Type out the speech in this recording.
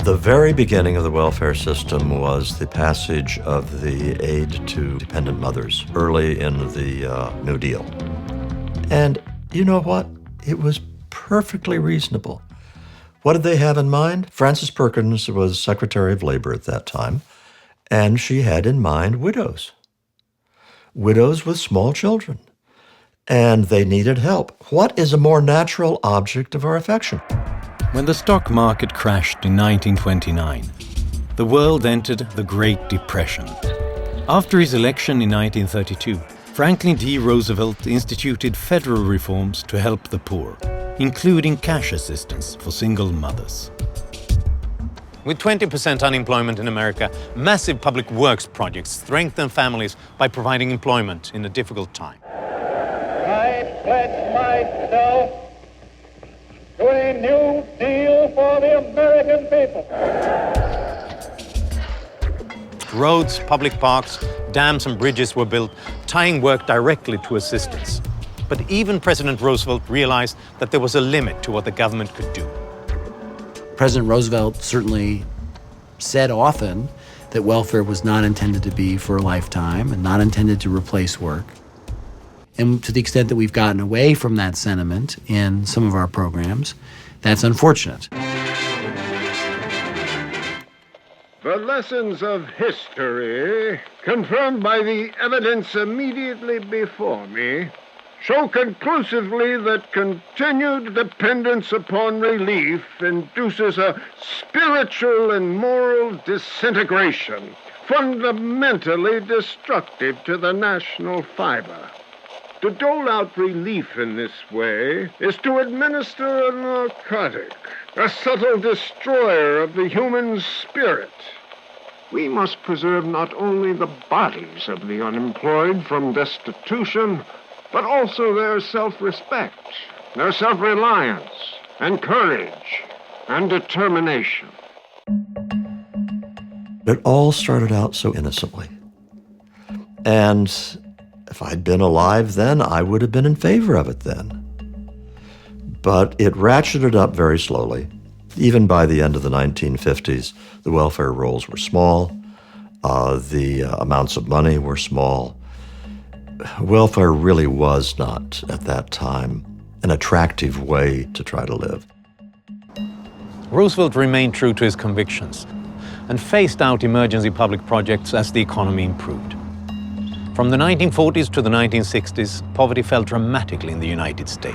The very beginning of the welfare system was the passage of the aid to dependent mothers early in the New Deal. And you know what? It was perfectly reasonable. What did they have in mind? Frances Perkins was Secretary of Labor at that time, and she had in mind widows. Widows with small children. And they needed help. What is a more natural object of our affection? When the stock market crashed in 1929, the world entered the Great Depression. After his election in 1932, Franklin D. Roosevelt instituted federal reforms to help the poor, including cash assistance for single mothers. With 20% unemployment in America, massive public works projects strengthen families by providing employment in a difficult time. I pledge myself to a new deal for the American people. Roads, public parks, dams and bridges were built, tying work directly to assistance. But even President Roosevelt realized that there was a limit to what the government could do. President Roosevelt certainly said often that welfare was not intended to be for a lifetime and not intended to replace work. And to the extent that we've gotten away from that sentiment in some of our programs, that's unfortunate. The lessons of history, confirmed by the evidence immediately before me, show conclusively that continued dependence upon relief induces a spiritual and moral disintegration, fundamentally destructive to the national fiber. To dole out relief in this way is to administer a narcotic, a subtle destroyer of the human spirit. We must preserve not only the bodies of the unemployed from destitution, but also their self-respect, their self-reliance, and courage, and determination. It all started out so innocently. And if I'd been alive then, I would have been in favor of it then. But it ratcheted up very slowly. Even by the end of the 1950s, the welfare rolls were small, the amounts of money were small. Welfare really was not, at that time, an attractive way to try to live. Roosevelt remained true to his convictions and phased out emergency public projects as the economy improved. From the 1940s to the 1960s, poverty fell dramatically in the United States.